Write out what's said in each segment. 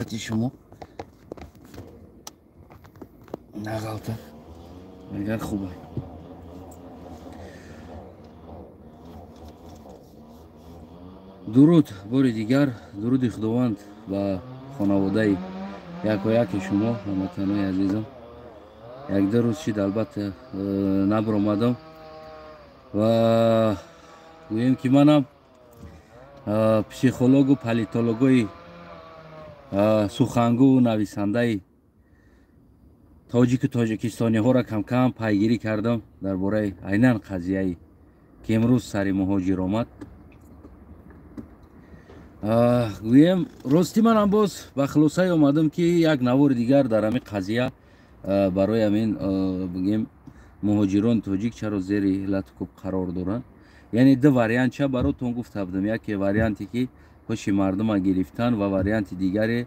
خدمت شما نغلطه اگر خوبه. درود باری دیگر، درود خداوند و خانواده یک و یک شما هموطنان عزیزم. یک دو روز شد البته نبر آمدم و گویم که منم پسیخولوگ و پالیتولوگوی سخنگو و نویسنده تاجیکستانی ها را کم کم پیگیری کردم درباره عیناً قضیه که امروز سر مهاجر آمد. گویم راستی من هم باز به خلاصه آمدم که یک نوار دیگر در همین قضیه برای همین بگیم مهاجران تاجیک چرا زیر لطکوب قرار دارن. یعنی دو واریانت چه براتون گفته بودم، یکی واریانتی که پشت مردم گرفتن و واریانت دیگری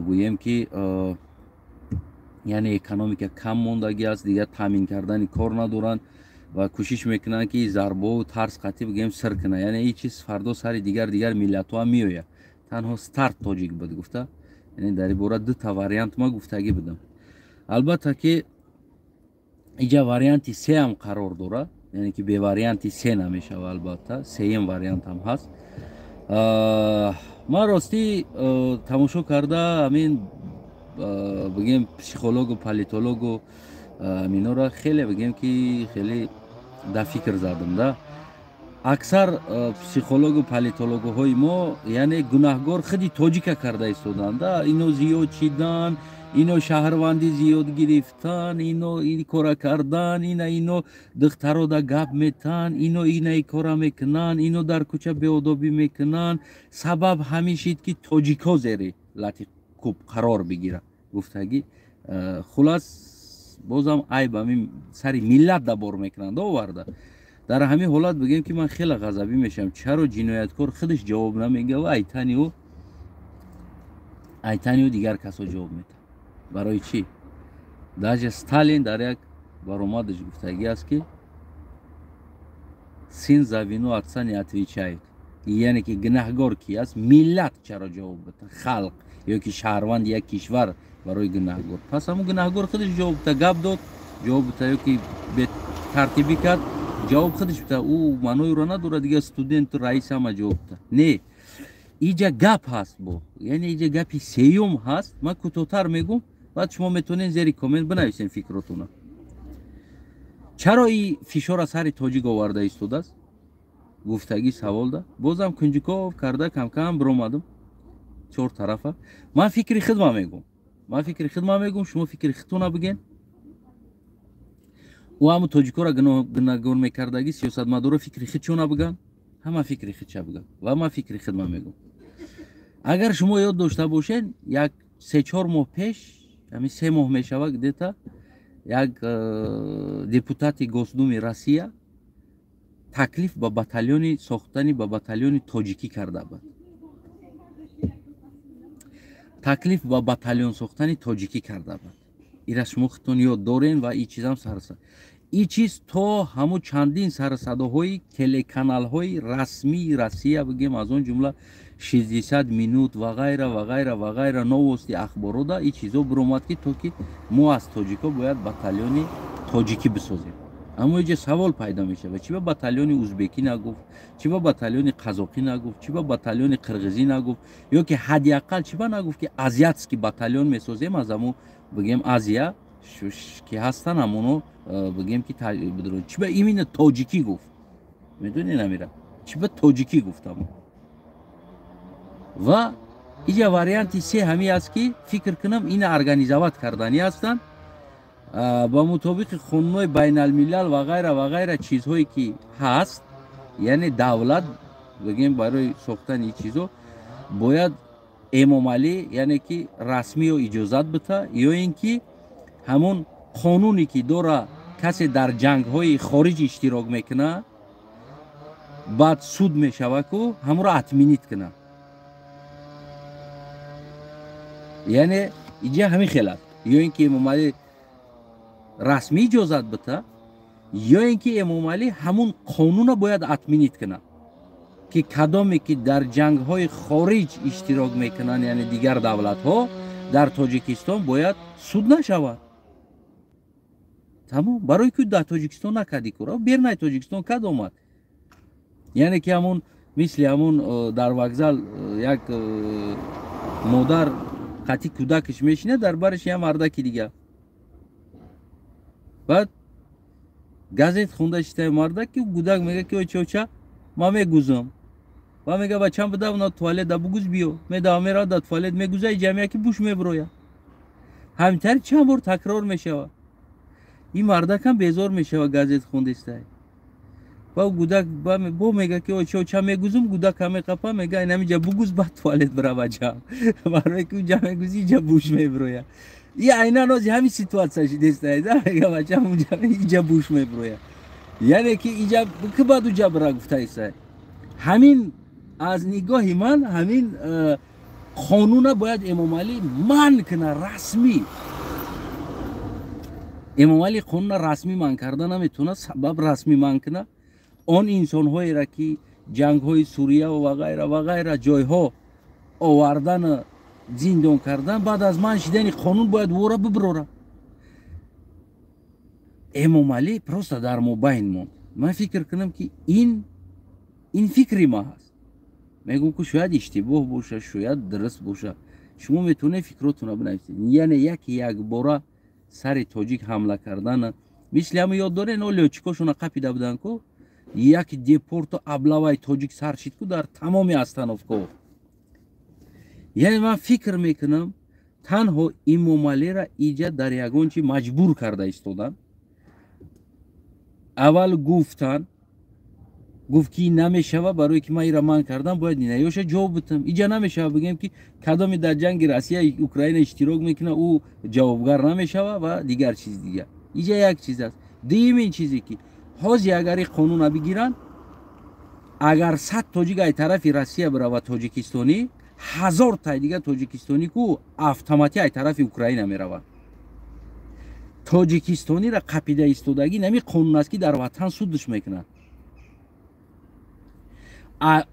گویم که یعنی اکونومیک کم موندگی است، دیگر تامین کردن کار ندارن و کوشش میکنن که ضربه و ترس قطعی بگیم سر کنه. یعنی این چیز فردا سر دیگر ملت ها میویه. تنها ستارت تاجیک بود گفته. یعنی در این باره دو تا واریانت ما گفتگی بدم. البته که اینجا واریانت سه هم قرار داره، یعنی که به واریانت سه نمیشه و البته سه واریانت هم هست. ما راستی تماشا کرده همین بگیم پسیخولوگ و پالیتولوگ و اینا را خیلی بگیم که خیلی در فکر زدم ده. اکثر پسیخولوگ و پالیتولوگ های ما یعنی گناهگار خودی تاجیک کرده ایستادند. اینو زیاد چیدن، اینو شهروندی زیاد گرفتن، اینو این کارا کردن، اینو دخترها دا گپ میتن، اینو ای کارا میکنن، اینو در کوچه بیادابی میکنن. سبب همیشه که تاجیکا زیر لطی کوب قرار بگیره گفتگی. خلاص بازم عیب همین سری ملت دبار میکنند آورده. در همین حالت بگیم که من خیلی غضبی میشم چرا جنایتکار خودش جواب نمیگه و ایتانی و دیگر کسا جواب میده. برای چی؟ داج استالین در یک برآمدش گفتگی است که سین زوینو اکسانی اتویچاید، یعنی که گناهگار کی است؟ ملت چرا جواب بده؟ خلق یا که شهروند یک کشور برای گناهگار. پس همون گناهگار خودش جواب بده. گپ داد جواب بده، یا که به ترتیبی کرد جواب خودش بده. او منوی رو نداره دیگه، استودنت رئیس هم جواب بده. نه اینجا گپ هست با، یعنی اینجا گپی سیوم هست. من کوتاه‌تر میگم بعد شما میتونین زیر کامنت بنویسین فکراتونو. چرا این فشار از سر تاجیک آورده ایستاده است؟ گفتگی سوال ده. بازم کنجکاو کرده کم کم برآمدم چهار طرفه. من فکر خودم میگم، شما فکر خودتون بگین. و همون تاجیکا را گناهگار میکردگی سیاستمدارا فکر خودشون بگن، همه فکر خودش بگن و من فکر خودم میگم. اگر شما یاد داشته باشین یک 3-4 ماه پیش، همین 3 ماه میشوه دیتا یک депутат گوسدوم روسیه تکلیف با بتالیون ساختنی با بتالیون تاجیکی کرده بود. تکلیف با بتالیون ساختنی تاجیکی کرده بود. این شما خودتون یاد دارین و این چیز هم سرسد. این چیز تا همون چندین سرصداهای تلکانال‌های رسمی روسیه بگیم، از اون جمله 600 مینوت و غیره نوستی اخبارو دا این چیزا برآمد که تو که ما از تاجیکا باید بتالیون تاجیکی بسازیم. اما اینجا سوال پیدا میشه و چی با بتالیون ازبکی نگفت، چی با بتالیون قزاقی نگفت، چی با بتالیون قرغیزی نگفت، یا که حداقل چی با نگفت که ازیاتسکی بتالیون میسازیم از همون بگیم آسیا که هستن همونو بگیم که بدرون. چی با ایمین تاجیکی گفت؟ میدونی نمیره چی با تاجیکی گفتم. و اینجا واریانتی سه همی است که فکر کنم این ارگانیزوات کردنی هستن با مطابق قانون بین الملل و غیره چیزهایی که هست. یعنی دولت بگیم برای ساختن این چیزو باید امام علی یعنی که رسمی و اجازت بده، یا اینکه همون قانونی که داره کسی در جنگ های خارج اشتراک میکنه بعد سود میشوه که همون را اتمینیت کنه. یعنی اینجا همین خیلی، یا اینکه امام علی رسمی اجازت بده، یا اینکه امام علی همون قانون را باید اتمینیت کنه که کدامی که در جنگ های خارج اشتراک میکنن یعنی دیگر دولت ها در تاجیکستان باید سود نشود. تمام برای که در تاجیکستان نکردی کورا بیرنای تاجیکستان کد آمد. یعنی که همون مثل همون در وокзал یک مادر قطی کودکش میشینه در برش یه مردکی دیگه. بعد گازت خونده شده مردک که کودک میگه که چوچا ما میگوزم و میگه بچه‌م بده اونا توالت دا بگوز بیو میده میرا دا توالت میگوزه جمعه که بوش میبرویا همینطور چند بار تکرار میشه. این مردک هم بیزار میشه و گازت خونده شده با کودک با میگه که چوچا میگوزم کودک هم میقپه میگه این همینجا بگوز بعد توالت بره بچه‌م برای که اونجا میگوزی جا بوش میبرویا. یه عینا نازی همین سیتواتسا شده است میگه بچه‌م اونجا اینجا بوش میبرویا. یعنی که اینجا که بعد اونجا برا گفته است. همین از نگاه من همین قانون باید امام علی من کنه رسمی. امام علی قانون رسمی من کرده نمیتونه سبب رسمی من کنه. آن انسان هایی را که جنگ های سوریه و غیره جای ها آوردن زندان کردن بعد از من شدن قانون باید ورا ببره. امام علی پروستا در مبین موند. من فکر کنم که این فکری ما هست. میگم که شاید اشتباه باشه شاید درست باشه. شما میتونه فکراتون بنویسید. یعنی یک بار سر تاجیک حمله کردن مثل هم یاد داره نه لوچکاشون قپیده بودن که یک دیپورت و ابلاوی تاجیک سر شد که در تمام استانوفکا. یعنی من فکر میکنم تنها امام علی را ایجاد در یگان چی مجبور کرده ایستادن. اول گفت که نمیشه برای که من ایرا من کردم باید نیایوش جواب بدم. اینجا نمیشه بگیم که کدام در جنگ روسیه اوکراین اشتراک میکنه او جوابگر نمیشه و دیگر چیز دیگه. اینجا یک چیز است. دومین چیزی که حاضی اگر قانون بگیرن اگر 100 تاجیک از طرف روسیه بره و تاجیکستانی 1000 تا دیگه تاجیکستانی کو اتوماتیک از طرف اوکراین میره. تاجیکستانی را قپیده ایستادگی نمی قانون است که در وطن سودش میکنن.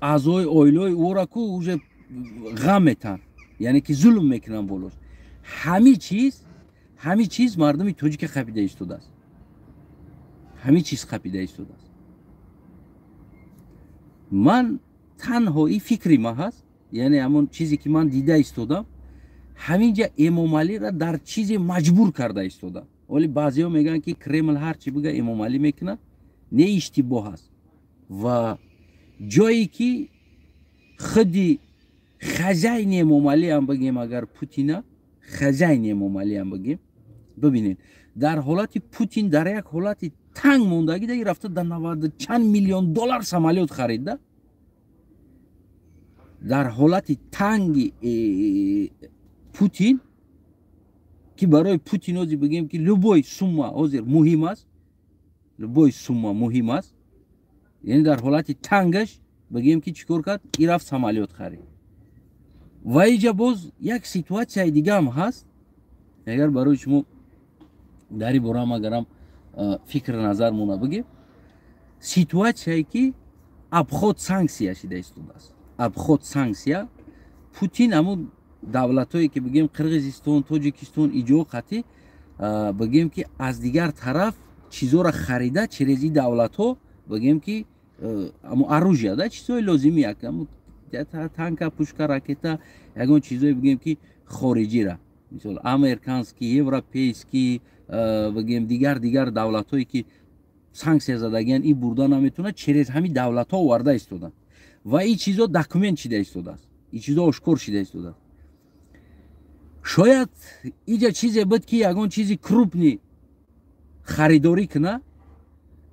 اعضای اویلای او را که اوجه غم میتن یعنی که ظلم میکنن بولوش. همه چیز مردمی تاجیک قپیده ایستاده است. همه چیز قپیده ایستاده است. من تنها این فکری ما هست یعنی همون چیزی که من دیده ایستادم همینجا امام علی را در چیزی مجبور کرده ایستادم. ولی بعضی ها میگن که کرمل هر چی بگه امام علی میکنه نه اشتباه هست و جایی که خودی خزاین امام علی هم بگیم اگر پوتین خزاین امام علی هم بگیم ببینید در حالت پوتین در یک حالت تنگ موندگی دیگه رفته در 90 چند میلیون دلار سمالیات خریده. در حالت تنگ پوتین که برای پوتین اوزی بگیم که لبوی سوما اوزیر مهم است. لبوی سوما مهم است. یعنی در حالت تنگش بگیم که چیکار کرد ای رفت سمالیات خرید. و اینجا باز یک سیتواسیای دیگه هم هست. اگر برای شما داری برام اگرم فکر نظر مونه بگیم سیتواسیایی که ابخود سانکسیا شده است. ابخود سانکسیا پوتین همون دولتایی که بگیم قرقیزستان تاجیکستان ایجا قطعی بگیم که از دیگر طرف چیزا را خریده چریزی دولت ها بگیم که امو اروژیا ده چیزای لازمی است امو تانک پوشکا راکتا یگان چیزایی بگیم که خارجی را مثلا امریکانسکی اروپیسکی بگیم دیگر دولت هایی که سانکسیا زدگان این بردن نمیتونه چریز همین دولت ها ورده ایستادن و این چیزا داکومنت شده ایستاده است. این چیزا آشکار شده ایستاده است. شاید اینجا چیزی بود که یگان چیزی کروپنی خریداری کنه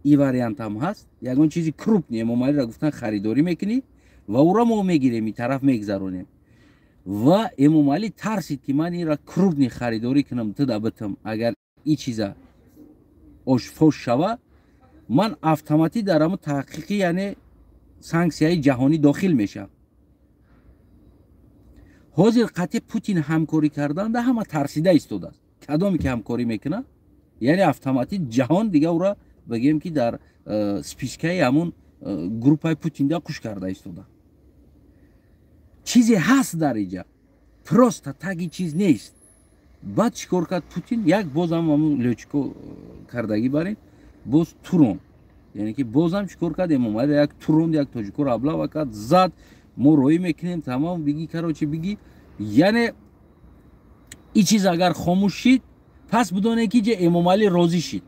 این واریانت هم هست. یگان چیزی کروپنی امام علی را گفتن خریداری میکنی و او را ما میگیریم این طرف میگذرونیم و امام علی ترسید که من این را کروپنی خریداری کنم تا بتم اگر این چیزا فوش شوه من اتوماتیک در همون تحقیقی یعنی سانکسیای جهانی داخل میشم. حاضر قطع پوتین همکاری کردن ده همه ترسیده ایستاده است. کدامی که همکاری میکنه یعنی اتوماتیک جهان دیگه او را بگیم که در سپیسکای همون группаи Путинда куш карда истода. Чизе ҳаст дар инҷа. Просто таги чиз нест. Баъд чӣ кор кард Путин? Як бозам ҳамун лёчко кардагӣ барин, боз турон. Яъне ки бозам чӣ кор кард? Эмомалӣ як туронд, як тоҷикоро аблава кард, зад, мо роӣ мекунем, тамом, биги карочи биги. Яъне ин чиз агар хомӯш шид, пас бидонед ки Эмомалӣ розӣ шид.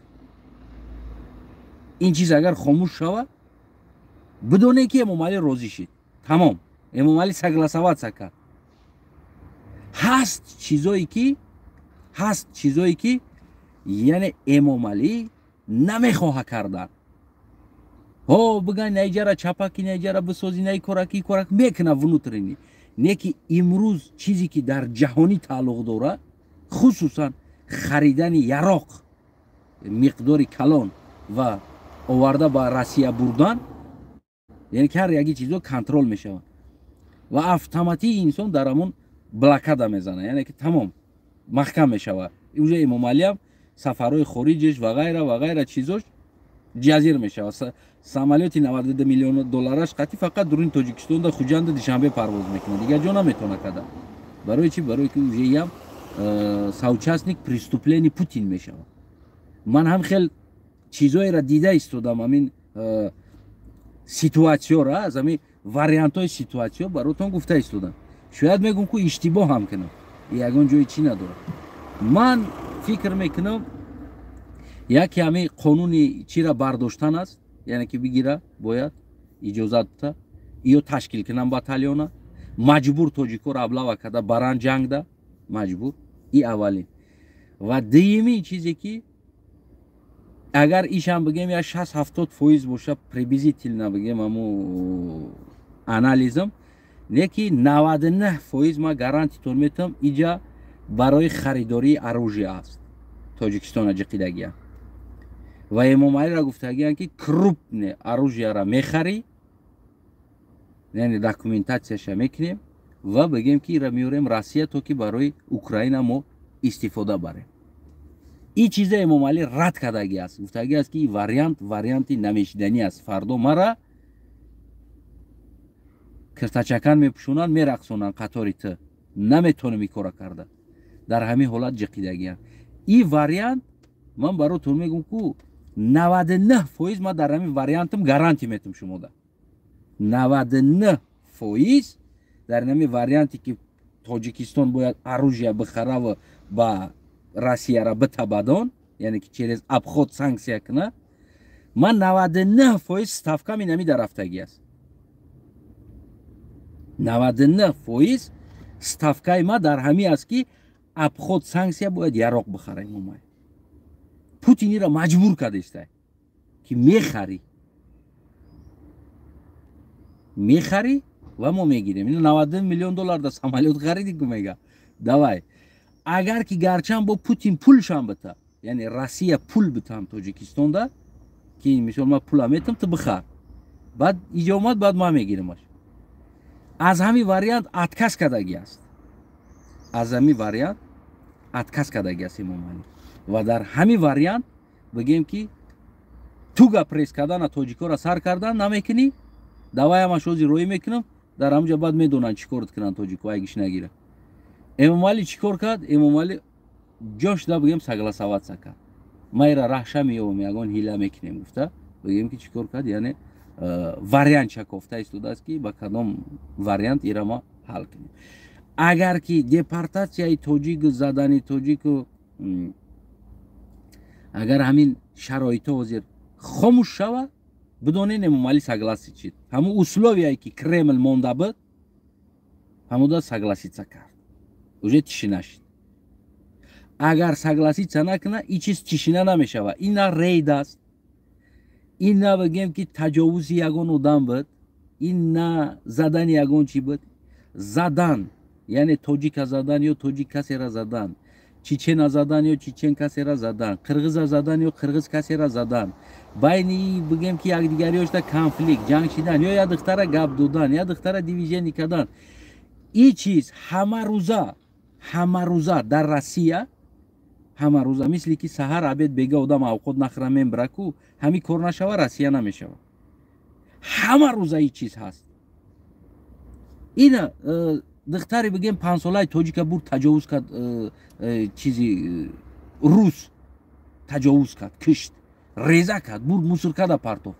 Ин чиз агар хомӯш шава, бидонед ки Эмомалӣ розӣ шид. Тамом. Эмомалӣ согласоваться кард. Ҳаст чизое ки яъне Эмомалӣ намехоҳад кардан. Бигӯянд наиҷара чапаки, наиҷара бисозӣ, наи кораки мекунад внутрини. Не ки имрӯз чизе ки дар ҷаҳонӣ тааллуқ дорад, хусусан харидани яроқ миқдори калон ва оварда ба Россия бурдан, яъне ки ҳар яки чизо контрол мешавад. Ва автоматии инсон дар ҳамон блокада мезанад, яъне ки тамом маҳкам мешавад. Уже Эмомалиам сафарҳои хориҷеш ва ғайра чизош ҷазир мешавад. Самолети $92 миллион қати фақат дуруни Тоҷикистонда хуҷанда душанбе парвоз мекунад. Дигар ҷо наметавона карда. Барои чӣ? Барои ки уже ям соучастник преступлений Путин мешавад. Ман ҳам хел чизоеро дида истодам, ҳамин ситуатсияро, аз ҳамин вариантҳои ситуатсия баротон гуфта истодам. Шояд мегӯм ки иштибоҳ ҳам кунам. Ягон ҷои чӣ надорад. Ман фикр мекунам, яке ҳамин қонуни чиро бардоштан аст, яъне ки бигира бояд иҷозат бита, ё ташкил кунам батальона, маҷбур тоҷикоро аблава карда баранд ҷангда, маҷбур. И аввалин. Ва дуюмин чизе ки агар ишам бигем я 60-70% боша, приблизительно бигем ҳамун анализам, не ки 99% ма гарантитон метавам иҷа барои харидории оружия аст. Тоҷикистон аҷиқидагия. Ва Эмомалиро гуфтагиянд ки крупне оружияро мехарӣ, яъне документатсияша мекунем ва бигем ки ира меорем Россия, то ки барои Украина мо истифода барем. ин чиза Эмомалӣ рад кардаги аст. Гуфтаги аст ки ин варианти намешиданӣ аст. Фардо мара киртачакан мепӯшонанд, мерақсонанд қатори ты. Наметавонем ин кора карда. Дар ҳамин ҳолат ҷиқидагиянд. Ин вариант ман баротон мегӯм ки 99% ман дар ҳамин вариантам гарантӣ метавам шумода. 99% дар ҳамин варианте ки Тоҷикистон бояд оружия бихара ва ба Россияро битабадон, яъне ки через обход санксия куна, ман 99% ставкам инами дарафтагӣ аст. 99% ставкаи ма дар ҳамин аст ки обход санксия бояд яроқ бихара. Эмомалӣ Путинро маҷбур кардааст ки мехарӣ ва мо мегирем. $92 миллион да самолет хариди ку мега. Давай. Агар ки гарчанд бо Путин пулшам бита, яъне Россия пул битам Тоҷикистонда, ки мисол ман пула метам, ту бихар. Баъд иҷо омад, баъд ман мегиремаш. Аз ҳамин вариант отказ кардагӣ аст. Аз ҳамин вариант отказ кардагӣ аст Эмомалӣ. Ва дар ҳамин вариант бигем ки туга пресс кардана тоҷикоро сар кардан намекунӣ, давай ҳамаш ҳозир роӣ мекунам, дар ҳамҷа баъд медонанд чӣ кор кунанд тоҷико, ай гӯш нагира. Эмомалӣ чӣ кор кард? Эмомалӣ ҷош да бигем согласоваться кард. Майра раҳша меёбам, ягон ҳила мекунем гуфта. Бигем ки чӣ кор кард? Яъне вариант чакофта истодааст ки ба кадом вариант ира ма ҳал кунем. Агар ки депортатсияи тоҷику, задани тоҷику, агар ҳамин шароитҳо ҳозир хомӯш шава, бидонед Эмомалӣ согласит шид. Ҳамун условияе ки Кремл монда буд, ҳамуда согласиться кард. Уже тишина шид. Агар согласиться накуна, ин чиз тишина намешава. Ин на рейд аст. Ин на бигем ки таҷовузи ягон одам буд. Ин на задани ягон чӣ буд. Задан, яъне тоҷика задан ё тоҷик касеро задан, чечена задан ё чечен касеро задан, қирғиза задан ё қирғиз касеро задан, байни бигем ки якдигариёшда конфликт, ҷанг шидан ё як духтара гап додан, як духтара дивизияни кардан. ин чиз ҳама рӯза дар Россия, ҳама рӯза мисли ки саҳар абед бега одам авқот нахӯра мебара ку, ҳамин кор нашава, Россия намешава. ҳама рӯза ин чиз ҳаст. Ина духтаре бигем пансолаи тоҷика бур таҷовуз кард, чизи рус таҷовуз кард, кишт, реза кард, бур мусуркада партофт.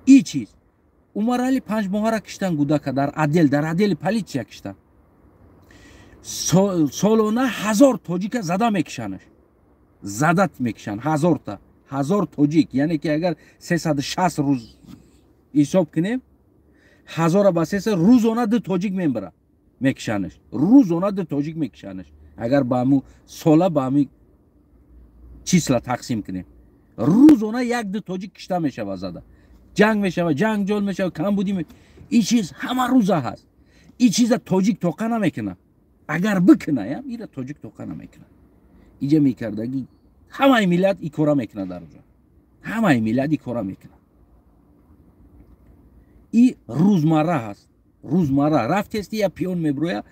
И чиз Умарали 5 моҳара киштан гудака дар отдели политсия киштан. Солона 1000 тоҷика зада мекишанаш. Задат мекишан 1000 та. 1000 тоҷик, яъне ки агар 360 рӯз ҳисоб кунем, 1000 ба 300 рӯзона 2 тоҷик мебара мекишанаш. Рӯзона 2 тоҷик мекишанаш. Агар ба аму сола ба ами числа тақсим кунем, рӯзона 1-2 тоҷик кишта мешава зада. Ҷанг мешава, ҷанҷол мешава, камбудӣ мешава. Ин чиз ҳама рӯза ҳаст. Ин чиза тоҷик тоқа намекуна. Агар бикуна, ира тоҷик тоқа намекуна. Иҷа мекардаги ҳамаи миллат ин кора мекуна дар ҷо. Ҳамаи миллат ин кора мекуна. Ин рӯзмарра ҳаст. Рӯзмарра рафтести я пиён меброя,